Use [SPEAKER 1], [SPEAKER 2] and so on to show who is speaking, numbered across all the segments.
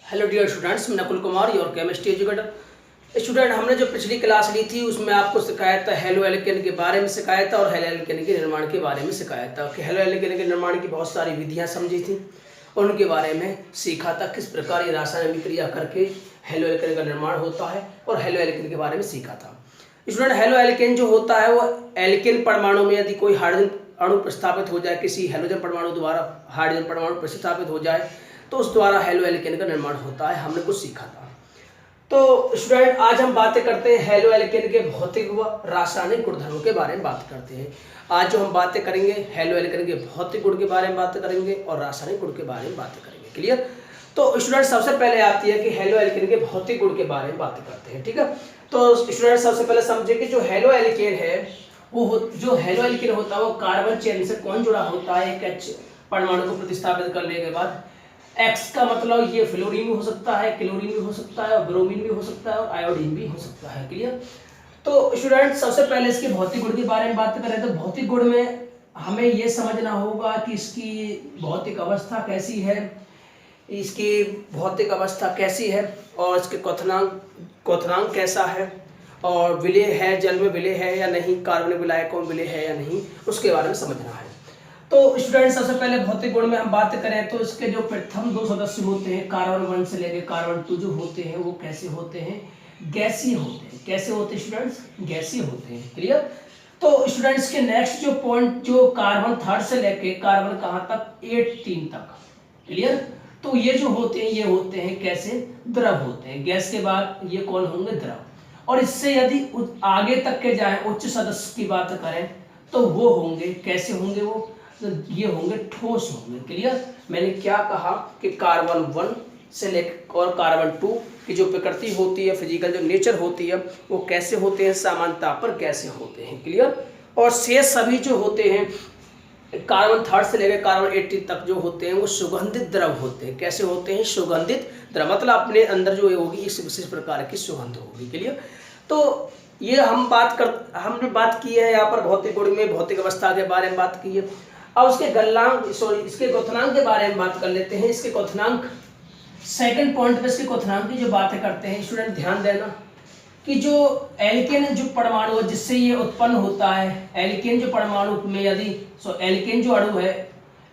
[SPEAKER 1] Hello dear students, मैं Nakul Kumar, your chemistry educator. Student, हमने जो पिछली क्लास ली थी उसमें आपको सिखाया था हेलो एल्केन के बारे में सिखाया था और हेलो एल्केन के निर्माण के बारे में सिखाया था कि हेलो एल्केन के निर्माण की बहुत सारी विधियां समझी थी और उनके बारे में सीखा था किस प्रकार ये रासायनिक क्रिया करके हेलो एल्केन का निर्माण होता है और हेलो एल्केन के बारे में सीखा था। स्टूडेंट, हेलो एल्केन जो होता है वो एल्केन परमाणु में यदि कोई हाइड्रोजन अणु प्रस्तापित हो जाए, किसी हेलोजन परमाणु द्वारा हाइड्रोजन परमाणु प्रस्तापित हो जाए तो उस द्वारा हेलो एल्केन का निर्माण होता है। हमने कुछ सीखा था। तो स्टूडेंट, आज हम बातें करते हैं हेलो एल्केन के भौतिक व रासायनिक गुणधर्मों के बारे में बात करते हैं। आज जो हम बातें करेंगे हेलो एल्केन के भौतिक गुण के बारे में बात करेंगे और रासायनिक गुण के बारे में बात करेंगे। क्लियर? तो स्टूडेंट, सबसे पहले आती है कि हेलो एल्केन के भौतिक गुण के बारे में बात करते हैं। ठीक है, तो स्टूडेंट सबसे पहले समझे कि जो हेलो एल्केन है जो हेलो एल्केन होता है वो कार्बन चेन से कौन जुड़ा होता है? एक H परमाणु को प्रतिस्थापित करने के बाद X का मतलब ये फ्लोरीन भी हो सकता है, क्लोरीन भी हो सकता है, और ब्रोमीन भी हो सकता है और आयोडीन भी हो सकता है। क्लियर? तो स्टूडेंट, सबसे पहले इसके भौतिक गुण के बारे में बात करें तो भौतिक गुण में हमें ये समझना होगा कि इसकी भौतिक अवस्था कैसी है, इसकी भौतिक अवस्था कैसी है और इसके क्वथनांक कैसा है और विलेय है, जल में विलेय है या नहीं, कार्बनिक विलायकों में विलेय है या नहीं, उसके बारे में समझना है। तो स्टूडेंट, सबसे पहले भौतिक गुण में हम बात करें तो इसके जो प्रथम दो सदस्य होते हैं कार्बन 1 से लेकर कार्बन 2 जो होते हैं वो कैसे होते हैं? गैसीय होते हैं। कैसे होते हैं स्टूडेंट्स? गैसीय होते हैं। क्लियर? तो स्टूडेंट्स के नेक्स्ट जो पॉइंट जो कार्बन 3 से लेके कार्बन कहाँ तक? 8 तक। क्लियर? तो ये जो होते हैं ये होते हैं कैसे? द्रव होते हैं। गैस के बाद ये कौन होंगे? द्रव। और इससे यदि आगे तक के जाए उच्च सदस्य की बात करें तो वो होंगे कैसे होंगे? वो तो ये होंगे ठोस होंगे। क्लियर? मैंने क्या कहा कि कार्बन 1 से लेकर और कार्बन 2 की जो प्रकृति होती है, फिजिकल जो नेचर होती है वो कैसे होते हैं? सामान्यता पर कैसे होते हैं। क्लियर? और शेष सभी जो होते हैं कार्बन 3 से लेकर कार्बन 18 तक जो होते हैं वो सुगंधित द्रव होते हैं। कैसे होते हैं? सुगंधित द्रव, मतलब अपने अंदर जो होगी इस विशेष प्रकार की सुगंध होगी। क्लियर? तो ये हमने बात की है यहाँ पर भौतिक गुण में भौतिक अवस्था के बारे में बात की है। अब इसके क्वथनांक के बारे में बात कर लेते हैं। इसके क्वथनांक सेकंड पॉइंट पे इसके क्वथनांक की जो बातें करते हैं स्टूडेंट, ध्यान देना कि जो एल्केन जो परमाणु है जिससे ये उत्पन्न होता है, एल्केन जो परमाणु में यदि एल्केन जो अणु है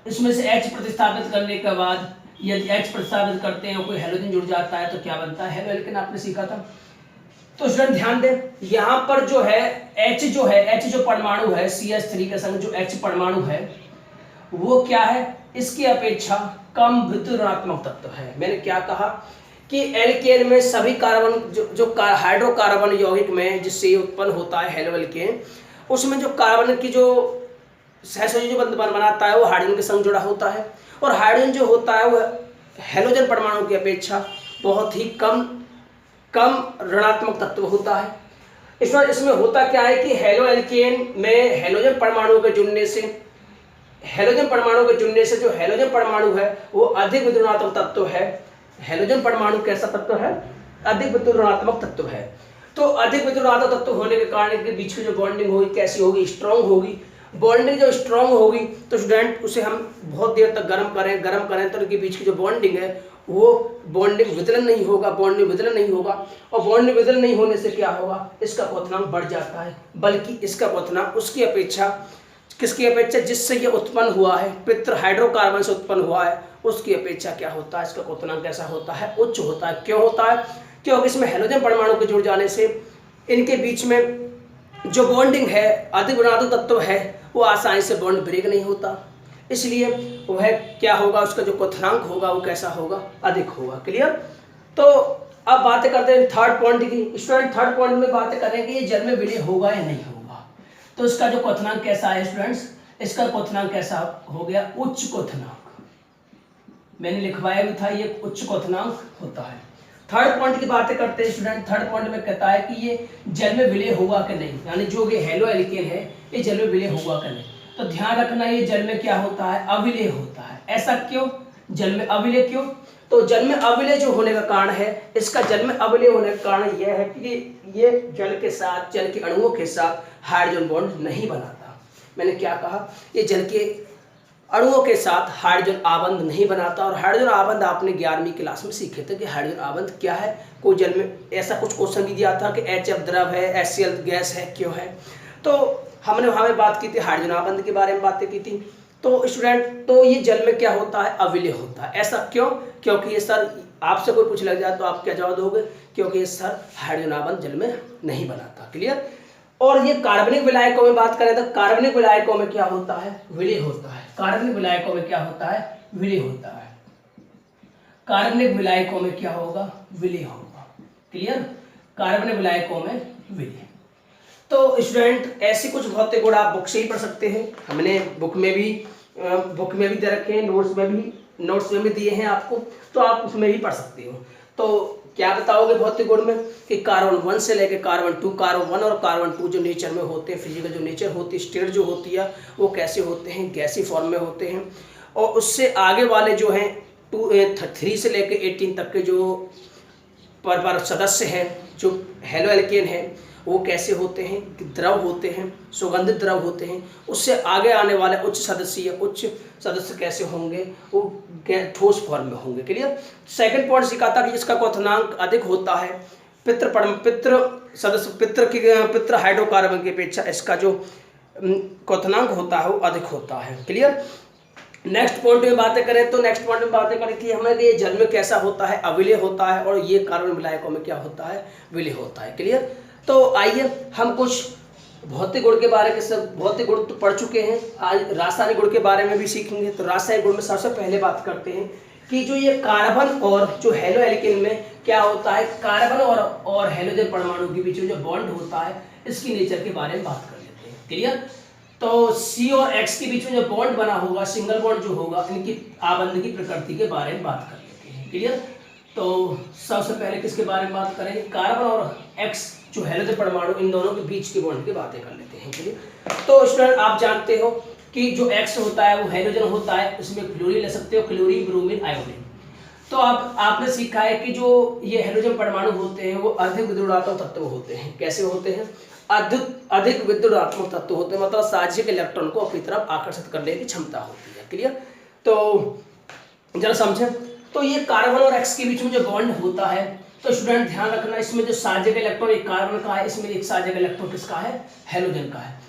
[SPEAKER 1] इसमें से H प्रतिस्थापित करने के बाद यदि H प्रतिस्थापित करते हैं और कोई हेलोजन जुड़ जाता है तो क्या बनता है? Halo alkane. आपने सीखा था। तो स्टूडेंट ध्यान दें, यहाँ पर जो है H जो परमाणु है CH3 के संग जो H परमाणु है वो क्या है? इसकी अपेक्षा कम विद्युत तत्व है। मैंने क्या कहा कि एल्केन में सभी कार्बन जो हाइड्रोकार्बन यौगिक में जिससे उत्पन्न होता है हेलो एल्केन, उसमें जो कार्बन की जो सहसंयोजी जो बंधन बनाता है वो हाइड्रोजन के संग जुड़ा होता है और हाइड्रोजन जो होता है वो हेलोजन परमाणु की अपेक्षा बहुत ही कम ऋणात्मक तत्व होता है। इसमें होता क्या है कि हेलो एल्केन में हेलोजन परमाणु के जुड़ने से जो हेलोजन परमाणु है वो अधिक विद्युत तत्व है। हेलोजन परमाणु कैसा तत्व है? अधिक विद्युत तत्व है। तो अधिक विद्युत तत्व होने के कारण इनके बीच की जो बॉन्डिंग होगी कैसी होगी? स्ट्रांग होगी। बॉन्डिंग जब स्ट्रांग होगी तो स्टूडेंट उसे हम बहुत देर तक गर्म करें तो इनके बीच की जो बॉन्डिंग है वो बॉन्डिंग विदलन नहीं होगा और बॉन्डिंग विदलन नहीं होने से क्या होगा? इसका क्वथनांक बढ़ जाता है। बल्कि इसका क्वथनांक उसकी अपेक्षा किसकी अपेक्षा? जिससे ये उत्पन्न हुआ है, पितृ हाइड्रोकार्बन से उत्पन्न हुआ है, उसकी अपेक्षा क्या होता है? इसका क्वथनांक कैसा होता है? उच्च होता है। क्यों होता है? क्योंकि इसमें हेलोजन परमाणु के जुड़ जाने से इनके बीच में जो बॉन्डिंग है, अधिक ऋणात्मक तत्व है, वो आसानी से बॉन्ड ब्रेक नहीं होता, इसलिए वह क्या होगा? उसका जो क्वथनांक होगा वो कैसा होगा? अधिक होगा। क्लियर? तो अब बातें करते हैं थर्ड पॉइंट की। स्टूडेंट, थर्ड पॉइंट में बातें करेंगे ये जल में विलीन होगा या नहीं होगा। तो इसका जो क्वथनांक कैसा है स्टूडेंट्स? इसका क्वथनांक कैसा हो गया? उच्च क्वथनांक। मैंने लिखवाया भी था, ये उच्च क्वथनांक होता है। थर्ड पॉइंट की बातें करते हैं स्टूडेंट। थर्ड पॉइंट में कहता है कि ये जल में विलय होगा कि नहीं, यानी जो ये हेलो एल्केन है ये जल में विलय होगा कि नहीं। तो ध्यान रखना ये जल में क्या होता है? अविलय होता है। ऐसा क्यों? जल में अविलय क्यों? तो जल में अविलय जो होने का कारण है, इसका जल में अविलय होने का कारण यह है कि ये जल के अणुओं के साथ हाइड्रोजन बॉन्ड नहीं बनाता। मैंने क्या कहा? ये जल के अणुओं के साथ हाइड्रोजन आबंध नहीं बनाता। और हाइड्रोजन आबंध आपने 11वीं क्लास में सीखे थे कि हाइड्रोजन आबंध क्या है। कोई जल में ऐसा कुछ क्वेश्चन भी दिया था कि HF द्रव है, HCl गैस है, क्यों है। तो हमने वहाँ में बात की थी, हाइड्रोजन आबंध के बारे में बातें की थी। तो स्टूडेंट, तो ये जल में क्या होता है, अविलय होता है। ऐसा क्यों? क्योंकि ये सर आपसे कोई पूछ लग जाए तो आप क्या जवाब दोगे? क्योंकि ये सर हाइड्रोजन आबंध जल में नहीं बनाता। क्लियर। और ये कार्बनिक विलायकों में बात करें तो कार्बनिक विलायकों में क्या होता है, विलय होता है। कार्बनिक विलायकों में क्या होता है, विलय होता है। कार्बनिक विलायकों में क्या होगा, विलय होगा। क्लियर। कार्बनिक विलायकों में विलय। तो स्टूडेंट ऐसे कुछ भौतिक गुण आप बुक से ही पढ़ सकते हैं। हमने बुक में भी दे रखे हैं, नोट्स में भी दिए हैं आपको, तो आप उसमें भी पढ़ सकते हो। तो क्या बताओगे भौतिक गुण में कि कार्बन 1 से लेकर कार्बन 2, कार्बन 1 और कार्बन 2 जो नेचर में होते हैं, फिजिकल जो नेचर होती है, स्टेट जो होती है, वो कैसे होते हैं, गैसी फॉर्म में होते हैं। और उससे आगे वाले जो हैं 3 से लेकर 18 तक के जो पर सदस्य हैं, जो हेलो एल्केन है, वो कैसे होते हैं, द्रव होते हैं, सुगंधित द्रव होते हैं। उससे आगे आने वाले उच्च सदस्य कैसे होंगे, वो ठोस फॉर्म में होंगे। क्लियर। सेकंड पॉइंट सीखा था कि इसका क्वथनांक अधिक होता है पित्र हाइड्रोकार्बन की अपेक्षा, इसका जो क्वथनांक होता है वो अधिक होता है। क्लियर। नेक्स्ट पॉइंट में बातें करें तो नेक्स्ट पॉइंट में बातें करी थी हमने कि ये जल में कैसा होता है, अविलय होता है। और ये कार्बन विलायकों में क्या होता है, विलय होता है। क्लियर। तो आइए हम कुछ भौतिक गुण के बारे में, सब भौतिक गुण तो पढ़ चुके हैं, आज रासायनिक गुण के बारे में भी सीखेंगे। तो रासायनिक गुण में सबसे पहले बात करते हैं कि जो ये कार्बन और जो हेलो एल्केन में क्या होता है, कार्बन और हेलोजन परमाणु के बीच में जो बॉन्ड होता है, इसकी नेचर के बारे में बात कर लेते हैं। क्लियर। तो C और X के बीच में जो बॉन्ड बना होगा, सिंगल बॉन्ड जो होगा, इनकी आबंध की प्रकृति के बारे में बात कर लेते हैं। क्लियर। तो सबसे पहले किसके बारे में बात करेंगे, कार्बन और X जो हेलोजन परमाणु, इन दोनों के बीच के बॉन्ड की बातें कर लेते हैं। चलिए। तो स्टूडेंट आप जानते हो कि जो X होता है वो हेलोजन होता है, इसमें क्लोरीन ले सकते हो, क्लोरीन, ब्रोमीन, आयोडीन। तो आपने सीखा है कि जो ये हेलोजन परमाणु होते हैं वो अधिक विद्युदात्मक तत्व होते हैं। कैसे होते हैं, अधिक विद्युदात्मक तत्व होते हैं, मतलब साजिक इलेक्ट्रॉन को अपनी तरफ आकर्षित करने की क्षमता होती है। क्लियर। तो जरा समझें। तो ये कार्बन और X के बीच में जो बॉन्ड होता है, तो स्टूडेंट ध्यान रखना, इसमें जो साजिक इलेक्ट्रॉन एक कार्बन का है, इसमें एक साजिक इलेक्ट्रॉन किसका है, हेलोजन का है।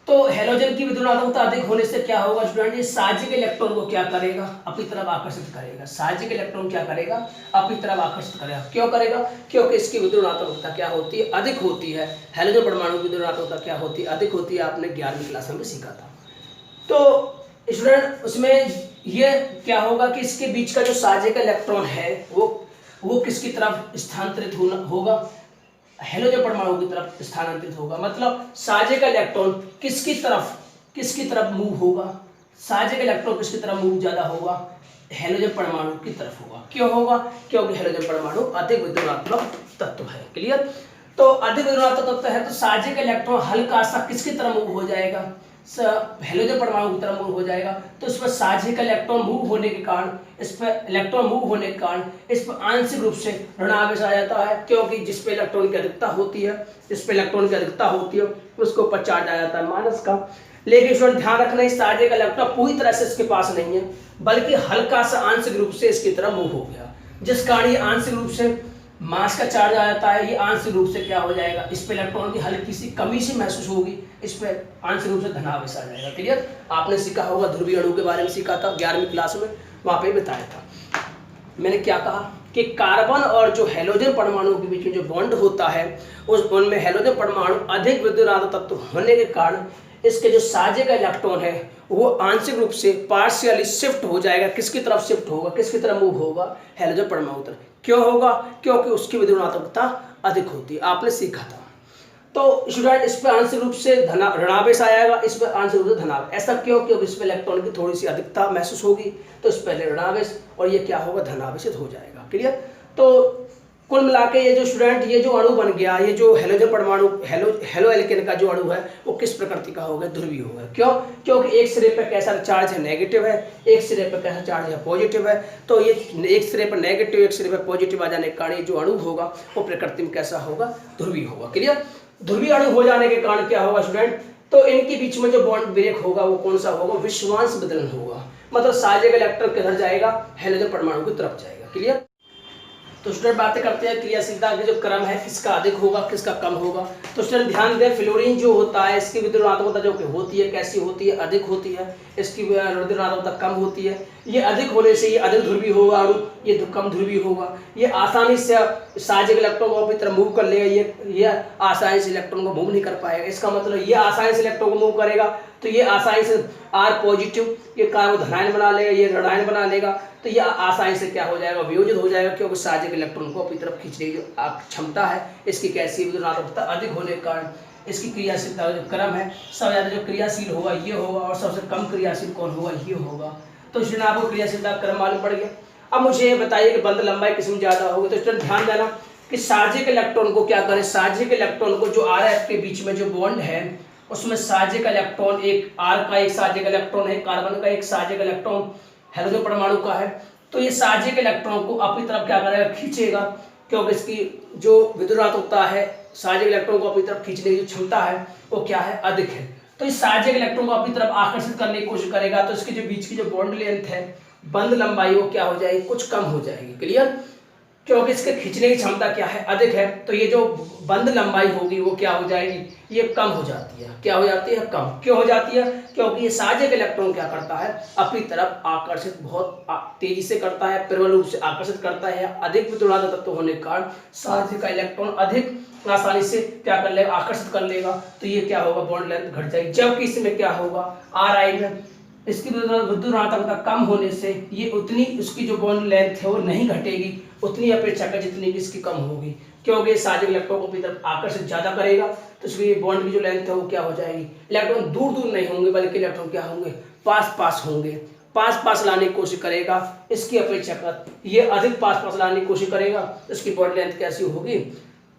[SPEAKER 1] तो हेलोजन की विद्युदात्मकता अधिक होने से क्या होगा स्टूडेंट, ये साजिक इलेक्ट्रॉन को क्या करेगा, अपनी तरफ आकर्षित करेगा। साजिक इलेक्ट्रॉन क्या करेगा, अपनी तरफ आकर्षित करेगा। क्यों करेगा, क्योंकि इसकी विद्युदात्मकता क्या होती है, अधिक होती है। हेलोजन परमाणु की विद्युदात्मकता क्या होती है, अधिक होती है। आपने 11वीं क्लास में सीखा था। तो स्टूडेंट उसमें ये क्या होगा कि इसके बीच का जो साजिक इलेक्ट्रॉन है वो किसकी तरफ स्थानांतरित होगा, हेलोजन परमाणु की तरफ स्थानांतरित होगा। मतलब साजिक इलेक्ट्रॉन किसकी तरफ मूव होगा, साजिक इलेक्ट्रॉन किसकी तरफ मूव ज्यादा होगा, हेलोजन परमाणु की तरफ होगा। क्यों होगा, क्योंकि हेलोजन परमाणु अधिक विद्युदात्मक तत्व है। क्लियर। तो अधिक विद्युदात्मक तत्व है तो साजिक इलेक्ट्रॉन हल्का सा किसकी तरफ मूव हो जाएगा, हेलोजन परमाणु की तरफ मूव हो जाएगा। तो इस पर साजिक इलेक्ट्रॉन मूव होने के कारण, इस पर आंशिक रूप से ऋणावेश आ जाता है, क्योंकि जिस पे इलेक्ट्रॉन की अधिकता होती है, उसके ऊपर चार्ज आ जाता है माइनस का। लेकिन स्टूडेंट ध्यान रखना, इस साजिक इलेक्ट्रॉन पूरी तरह से इसके पास नहीं है, बल्कि हल्का सा आंशिक रूप से इसकी तरफ मूव हो गया, जिस कारण ये आंशिक रूप से मास का चार्ज आ जाता है। ये आंशिक रूप से क्या हो जाएगा, इस पे इलेक्ट्रॉन की हल्की सी कमी सी महसूस होगी, इस पे आंशिक रूप से धनावेश आ जाएगा। क्लियर। आपने सीखा होगा, ध्रुवीय अणु के बारे में सीखा था 11वीं क्लास में, वहां पे बताया था। मैंने क्या कहा कि कार्बन और जो हेलोजन परमाणु के बीच में जो बॉन्ड होता है, उनमें हेलोजन परमाणु अधिक विद्युदात्मक तत्व होने के कारण इसके जो साजिक इलेक्ट्रॉन है वो आंशिक रूप से पार्शियली शिफ्ट हो जाएगा। किसकी तरफ शिफ्ट होगा, किसकी तरफ मूव होगा, हेलोजन परमाणु तरफ। क्यों होगा, क्योंकि उसकी विद्युदात्मकता अधिक होती है। आपने सीखा था। तो स्टूडेंट इस पर आंशिक रूप से ऋणावेश आएगा, इस पर आंशिक रूप से धनावेश। ऐसा क्यों, क्योंकि इस पर इलेक्ट्रॉन की थोड़ी सी अधिकता महसूस होगी, तो इस पर ऋणावेश और ये क्या होगा, धनावेशित हो जाएगा। क्लियर। तो कुल मिला के ये जो स्टूडेंट ये जो अणु बन गया, ये जो हेलोजन परमाणु हेलो एल्केन का जो अणु है वो किस प्रकृति का होगा, ध्रुवीय होगा। क्यों, क्योंकि एक सिरे पर कैसा चार्ज है, नेगेटिव है, एक सिरे पर कैसा चार्ज है, पॉजिटिव है। तो ये एक सिरे पर नेगेटिव, एक सिरे पर पॉजिटिव आ जाने के कारण जो अणु होगा वो प्रकृति में कैसा होगा, ध्रुवीय होगा। क्लियर। ध्रुवीय अणु हो जाने के कारण क्या होगा स्टूडेंट, तो इनके बीच में जो बॉन्ड ब्रेक होगा वो कौन सा होगा, विश्वांश विदलन होगा। मतलब साहजिक इलेक्ट्रॉन किधर जाएगा, हेलोजन परमाणु की तरफ जाएगा। क्लियर। तो स्टूडेंट बातें करते हैं क्रियाशीलता के जो क्रम है किसका अधिक होगा किसका कम होगा। तो स्टूडेंट ध्यान दें, फ्लोरीन जो होता है इसकी विद्युत ऋणात्मकता जो कि होती है कैसी होती है, अधिक होती है, इसकी विद्युत ऋणात्मकता कम होती है। ये अधिक होने से ये अधिक ध्रुवीय होगा और ये कम ध्रुवीय होगा। ये आसानी से साहजिक इलेक्ट्रॉन को अपनी तरफ मूव कर लेगा, ये आसानी से इलेक्ट्रॉन को मूव नहीं कर पाएगा। इसका मतलब ये आसानी से इलेक्ट्रॉन को मूव करेगा तो ये आसानी से R पॉजिटिव ये कार्बन धनायन बना लेगा, ये ऋणायन बना लेगा, तो ये आसानी से क्या हो जाएगा, वियोजित हो जाएगा, क्योंकि साहजिक इलेक्ट्रॉन को अपनी तरफ खींचने की जो क्षमता है इसकी कैसी विद्युत ऋणात्मकता अधिक होने के कारण इसकी क्रियाशीलता जो क्रम है सबसे ज़्यादा जो क्रियाशील होगा ये होगा और सबसे कम क्रियाशील कौन होगा, ये होगा। तो इसलिए आपको क्रियाशीलता क्रम मालूम पड़ गया। अब मुझे ये बताइए कि बंध लंबाई किसमें ज़्यादा होगी। तो स्टूडेंट ध्यान देना कि साहजिक इलेक्ट्रॉन को क्या करें, साहजिक इलेक्ट्रॉन को जो RF के बीच में जो बॉन्ड है उसमें साहजिक इलेक्ट्रॉन एक R का एक साहजिक इलेक्ट्रॉन है, कार्बन का एक साहजिक इलेक्ट्रॉन हेलोजन परमाणु का है। तो ये साहजिक इलेक्ट्रॉन को अपनी तरफ क्या करेगा, खींचेगा, क्योंकि इसकी जो विद्युत ऋणात्मकता है साहजिक इलेक्ट्रॉन को अपनी तरफ खींचने की जो क्षमता है वो क्या है, अधिक है। तो इस साहजिक इलेक्ट्रॉन को अपनी तरफ आकर्षित करने की कोशिश करेगा तो इसके जो बीच की जो बॉन्ड लेंथ है, बंध लंबाई, वो क्या हो जाएगी, कुछ कम हो जाएगी। क्लियर। क्योंकि इसके खींचने की क्षमता क्या है, अधिक है, तो ये जो बंध लंबाई होगी वो क्या हो जाएगी, ये कम हो जाती है। क्या हो जाती है, कम। क्यों हो जाती है, क्योंकि ये साहजिक इलेक्ट्रॉन क्या करता है, अपनी तरफ आकर्षित बहुत तेजी से करता है, प्रबल रूप से आकर्षित करता है। अधिक विद्युत तत्व होने के कारण साहजिक का इलेक्ट्रॉन अधिक आसानी से क्या कर लेगा, आकर्षित कर लेगा, तो ये क्या होगा, बॉन्ड लेंथ घट जाएगी। जबकि इसमें क्या होगा, RI में इसकी विद्युत ऋणात्मकता कम होने से ये उतनी उसकी जो बॉन्ड लेंथ है वो नहीं घटेगी उतनी अपेक्षाकृत जितनी भी इसकी कम होगी, क्योंकि साहजिक इलेक्ट्रॉन को अपनी तरफ आकर्षित ज्यादा करेगा तो इसकी बॉन्ड की जो लेंथ है वो क्या हो जाएगी, इलेक्ट्रॉन दूर दूर नहीं होंगे बल्कि इलेक्ट्रॉन क्या होंगे, पास पास होंगे, पास पास लाने की कोशिश करेगा। इसकी अपेक्षाकृत ये अधिक पास पास लाने की कोशिश करेगा, इसकी बॉन्ड लेंथ कैसी होगी,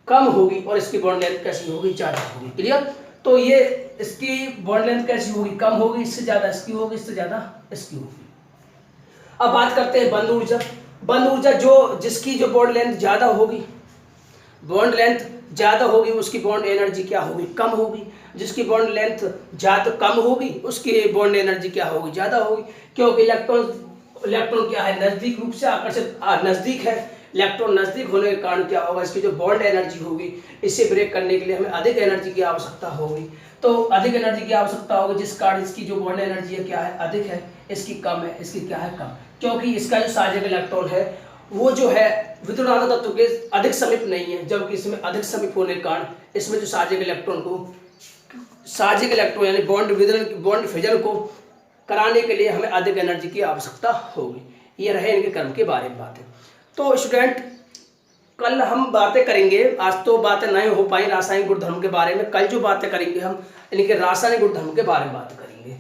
[SPEAKER 1] कम होगी, और इसकी बॉन्ड लेंथ कैसी होगी, ज्यादा होगी। क्लियर। तो ये इसकी बॉन्ड लेंथ कैसी होगी, कम होगी, इससे ज्यादा इसकी होगी, इससे ज्यादा इसकी होगी। अब बात करते हैं बंध ऊर्जा। बंध ऊर्जा जो जिसकी जो बॉन्ड लेंथ ज्यादा होगी, बॉन्ड लेंथ ज्यादा होगी उसकी बॉन्ड एनर्जी क्या होगी, कम होगी। जिसकी बॉन्ड लेंथ ज्यादा कम होगी उसकी बॉन्ड एनर्जी क्या होगी, ज्यादा होगी, क्योंकि इलेक्ट्रॉन क्या है, नजदीक रूप से आकर्षित, नजदीक है, इलेक्ट्रॉन नजदीक होने के कारण क्या होगा, इसकी जो बॉन्ड एनर्जी होगी इसे ब्रेक करने के लिए हमें अधिक एनर्जी की आवश्यकता होगी। तो अधिक एनर्जी की आवश्यकता होगी जिस कारण इसकी जो बॉन्ड एनर्जी है क्या है, अधिक है, इसकी कम है, इसकी क्या है, कम, क्योंकि इसका जो साहजिक इलेक्ट्रॉन है वो जो है विद्युत तत्व के अधिक समीप नहीं है, जबकि इसमें अधिक समीप होने के कारण इसमें जो साहजिक इलेक्ट्रॉन यानी बॉन्ड फिजन को कराने के लिए हमें अधिक एनर्जी की आवश्यकता होगी। ये रहे इनके क्रम के बारे में बातें। तो स्टूडेंट कल हम बातें करेंगे, आज तो बातें नहीं हो पाई रासायनिक गुणधर्म के बारे में, कल जो बातें करेंगे हम इनके रासायनिक गुणधर्म के बारे में बात करेंगे।